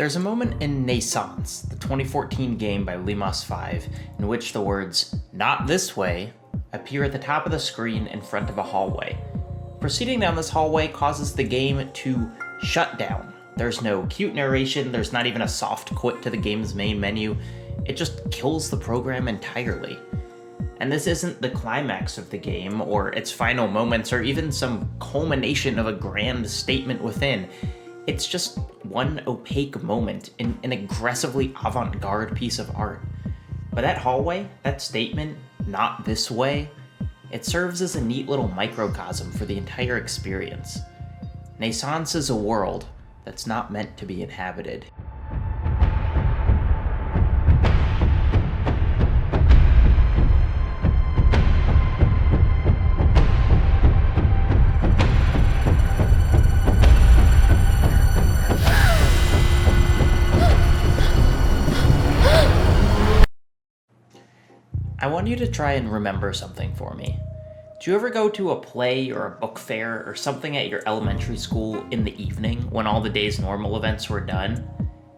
There's a moment in Naissance, the 2014 game by Limos 5, in which the words, "Not this way," appear at the top of the screen in front of a hallway. Proceeding down this hallway causes the game to shut down. There's no cute narration, there's not even a soft quit to the game's main menu. It just kills the program entirely. And this isn't the climax of the game, or its final moments, or even some culmination of a grand statement within. It's just one opaque moment in an aggressively avant-garde piece of art. But that hallway, that statement, "Not this way," it serves as a neat little microcosm for the entire experience. Naissance is a world that's not meant to be inhabited. I want you to try and remember something for me. Do you ever go to a play or a book fair or something at your elementary school in the evening when all the day's normal events were done?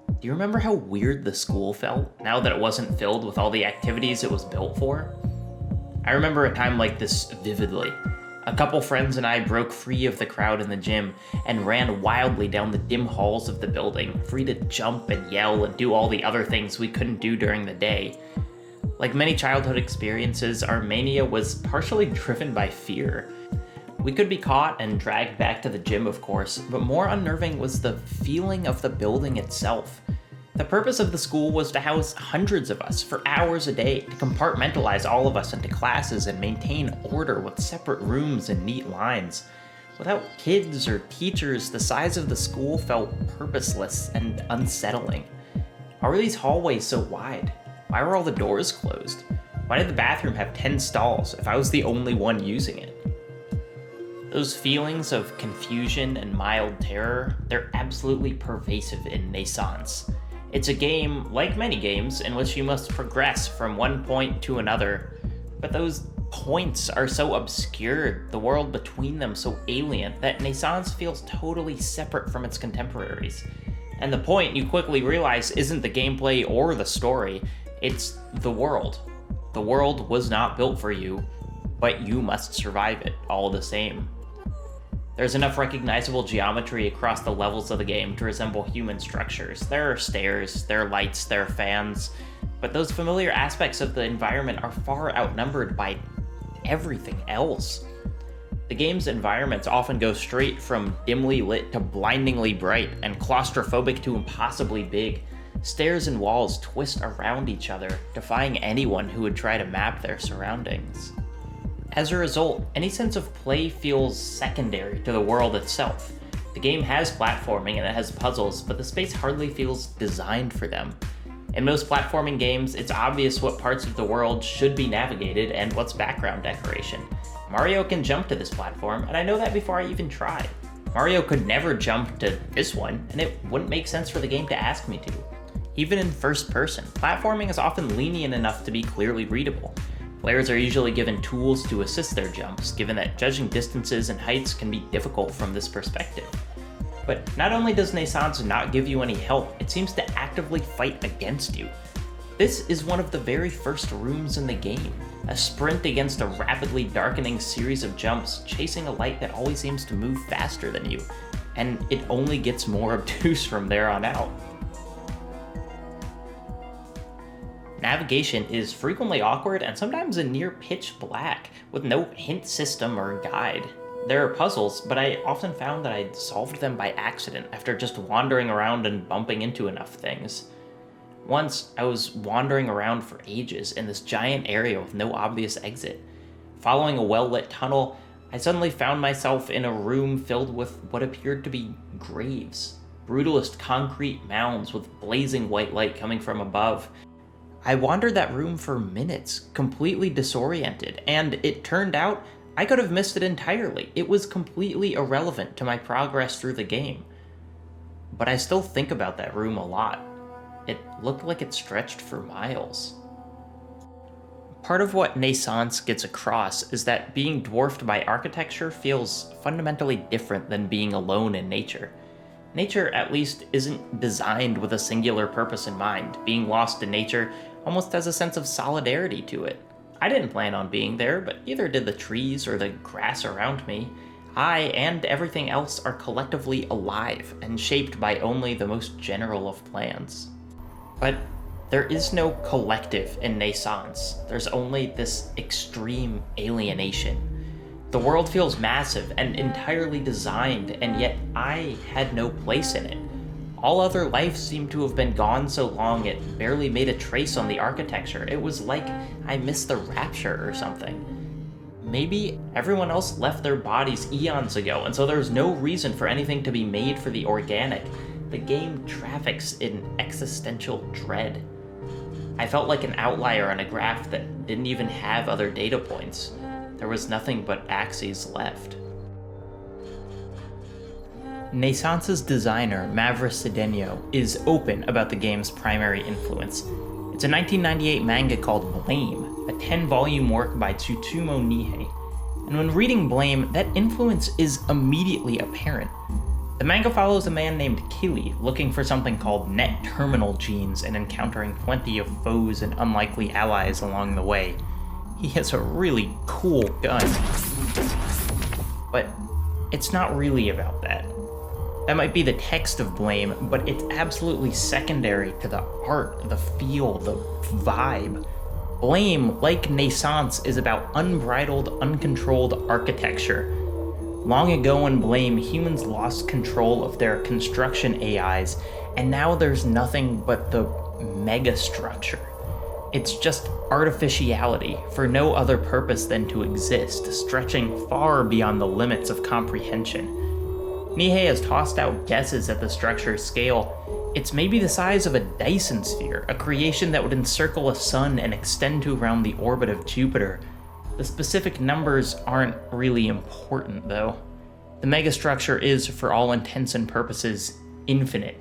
Do you remember how weird the school felt now that it wasn't filled with all the activities it was built for? I remember a time like this vividly. A couple friends and I broke free of the crowd in the gym and ran wildly down the dim halls of the building, free to jump and yell and do all the other things we couldn't do during the day. Like many childhood experiences, our mania was partially driven by fear. We could be caught and dragged back to the gym, of course, but more unnerving was the feeling of the building itself. The purpose of the school was to house hundreds of us for hours a day, to compartmentalize all of us into classes and maintain order with separate rooms and neat lines. Without kids or teachers, the size of the school felt purposeless and unsettling. Why were these hallways so wide? Why were all the doors closed? Why did the bathroom have 10 stalls if I was the only one using it? Those feelings of confusion and mild terror, they're absolutely pervasive in Naissance. It's a game, like many games, in which you must progress from one point to another, but those points are so obscured, the world between them so alien, that Naissance feels totally separate from its contemporaries. And the point, you quickly realize, isn't the gameplay or the story, it's the world. The world was not built for you, but you must survive it all the same. There's enough recognizable geometry across the levels of the game to resemble human structures. There are stairs, there are lights, there are fans, but those familiar aspects of the environment are far outnumbered by everything else. The game's environments often go straight from dimly lit to blindingly bright, and claustrophobic to impossibly big. Stairs and walls twist around each other, defying anyone who would try to map their surroundings. As a result, any sense of play feels secondary to the world itself. The game has platforming and it has puzzles, but the space hardly feels designed for them. In most platforming games, it's obvious what parts of the world should be navigated and what's background decoration. Mario can jump to this platform, and I know that before I even try. Mario could never jump to this one, and it wouldn't make sense for the game to ask me to. Even in first person, platforming is often lenient enough to be clearly readable. Players are usually given tools to assist their jumps, given that judging distances and heights can be difficult from this perspective. But not only does Naissance not give you any help, it seems to actively fight against you. This is one of the very first rooms in the game, a sprint against a rapidly darkening series of jumps, chasing a light that always seems to move faster than you, and it only gets more obtuse from there on out. Navigation is frequently awkward and sometimes a near pitch black, with no hint system or guide. There are puzzles, but I often found that I'd solved them by accident after just wandering around and bumping into enough things. Once, I was wandering around for ages in this giant area with no obvious exit. Following a well-lit tunnel, I suddenly found myself in a room filled with what appeared to be graves. Brutalist concrete mounds with blazing white light coming from above. I wandered that room for minutes, completely disoriented, and it turned out I could have missed it entirely. It was completely irrelevant to my progress through the game. But I still think about that room a lot. It looked like it stretched for miles. Part of what Naissance gets across is that being dwarfed by architecture feels fundamentally different than being alone in nature. Nature, at least, isn't designed with a singular purpose in mind. Being lost in nature almost has a sense of solidarity to it. I didn't plan on being there, but neither did the trees or the grass around me. I and everything else are collectively alive and shaped by only the most general of plans. But there is no collective in Naissance. There's only this extreme alienation. The world feels massive and entirely designed, and yet I had no place in it. All other life seemed to have been gone so long it barely made a trace on the architecture. It was like I missed the rapture or something. Maybe everyone else left their bodies eons ago, and so there's no reason for anything to be made for the organic. The game traffics in existential dread. I felt like an outlier on a graph that didn't even have other data points. There was nothing but axes left. Naissance's designer, Mavris Cedeno, is open about the game's primary influence. It's a 1998 manga called Blame, a 10-volume work by Tsutomu Nihei. And when reading Blame, that influence is immediately apparent. The manga follows a man named Kili looking for something called net terminal genes and encountering plenty of foes and unlikely allies along the way. He has a really cool gun. But it's not really about that. That might be the text of Blame, but it's absolutely secondary to the art, the feel, the vibe. Blame, like Naissance, is about unbridled, uncontrolled architecture. Long ago in Blame, humans lost control of their construction AIs, and now there's nothing but the megastructure. It's just artificiality, for no other purpose than to exist, stretching far beyond the limits of comprehension. Nihei has tossed out guesses at the structure's scale. It's maybe the size of a Dyson sphere, a creation that would encircle a sun and extend to around the orbit of Jupiter. The specific numbers aren't really important, though. The megastructure is, for all intents and purposes, infinite.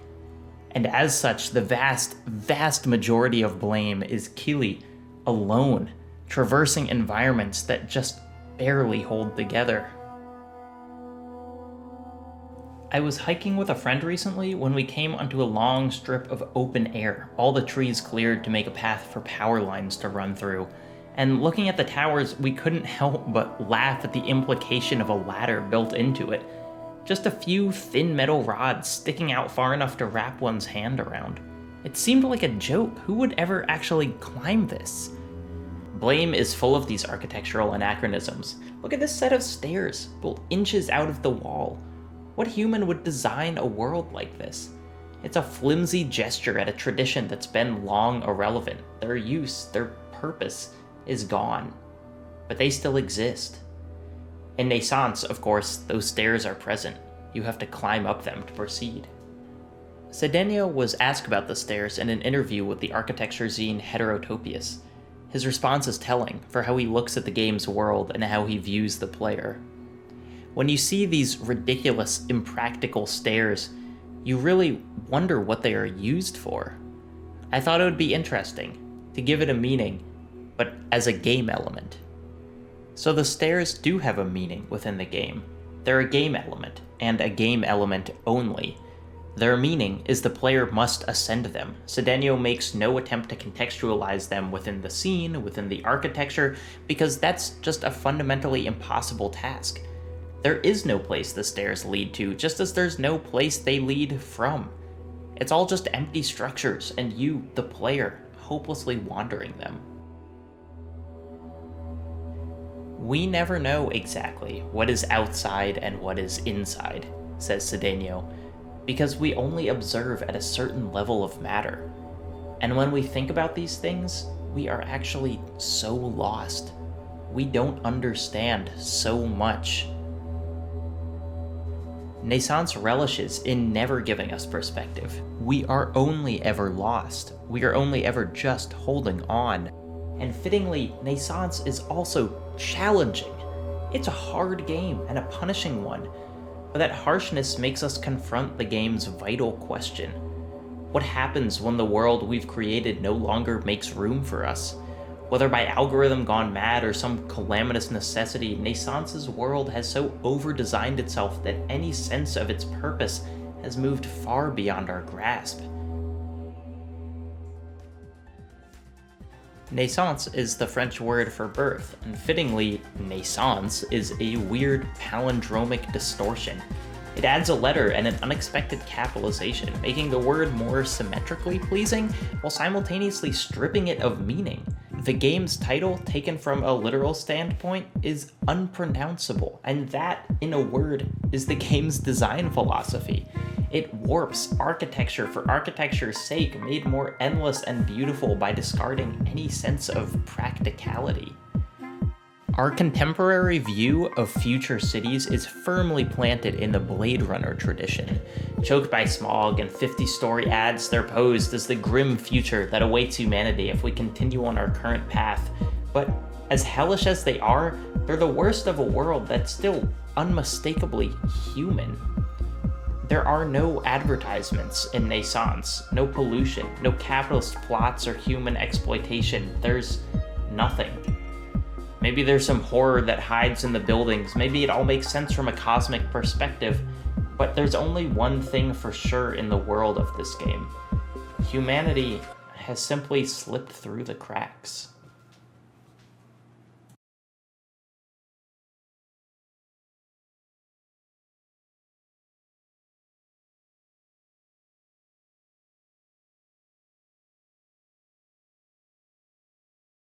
And as such, the vast, vast majority of Blame is Kili, alone, traversing environments that just barely hold together. I was hiking with a friend recently when we came onto a long strip of open air, all the trees cleared to make a path for power lines to run through. And looking at the towers, we couldn't help but laugh at the implication of a ladder built into it. Just a few thin metal rods sticking out far enough to wrap one's hand around. It seemed like a joke. Who would ever actually climb this? Blame is full of these architectural anachronisms. Look at this set of stairs, built inches out of the wall. What human would design a world like this? It's a flimsy gesture at a tradition that's been long irrelevant. Their use, their purpose, is gone. But they still exist. In Naissance, of course, those stairs are present. You have to climb up them to proceed. Cedeno was asked about the stairs in an interview with the architecture zine Heterotopias. His response is telling for how he looks at the game's world and how he views the player. When you see these ridiculous, impractical stairs, you really wonder what they are used for. I thought it would be interesting to give it a meaning, but as a game element. So the stairs do have a meaning within the game. They're a game element, and a game element only. Their meaning is the player must ascend them. Cedeno makes no attempt to contextualize them within the scene, within the architecture, because that's just a fundamentally impossible task. There is no place the stairs lead to, just as there's no place they lead from. It's all just empty structures, and you, the player, hopelessly wandering them. We never know exactly what is outside and what is inside, says Cedeno, because we only observe at a certain level of matter. And when we think about these things, we are actually so lost. We don't understand so much. Naissance relishes in never giving us perspective. We are only ever lost. We are only ever just holding on. And fittingly, Naissance is also challenging. It's a hard game and a punishing one, but that harshness makes us confront the game's vital question. What happens when the world we've created no longer makes room for us? Whether by algorithm gone mad or some calamitous necessity, Naissance's world has so over-designed itself that any sense of its purpose has moved far beyond our grasp. Naissance is the French word for birth, and fittingly, naissance is a weird palindromic distortion. It adds a letter and an unexpected capitalization, making the word more symmetrically pleasing while simultaneously stripping it of meaning. The game's title, taken from a literal standpoint, is unpronounceable, and that, in a word, is the game's design philosophy. It warps architecture for architecture's sake, made more endless and beautiful by discarding any sense of practicality. Our contemporary view of future cities is firmly planted in the Blade Runner tradition. Choked by smog and 50-story ads, they're posed as the grim future that awaits humanity if we continue on our current path. But as hellish as they are, they're the worst of a world that's still unmistakably human. There are no advertisements in Naissance, no pollution, no capitalist plots or human exploitation. There's nothing. Maybe there's some horror that hides in the buildings, maybe it all makes sense from a cosmic perspective, but there's only one thing for sure in the world of this game. Humanity has simply slipped through the cracks.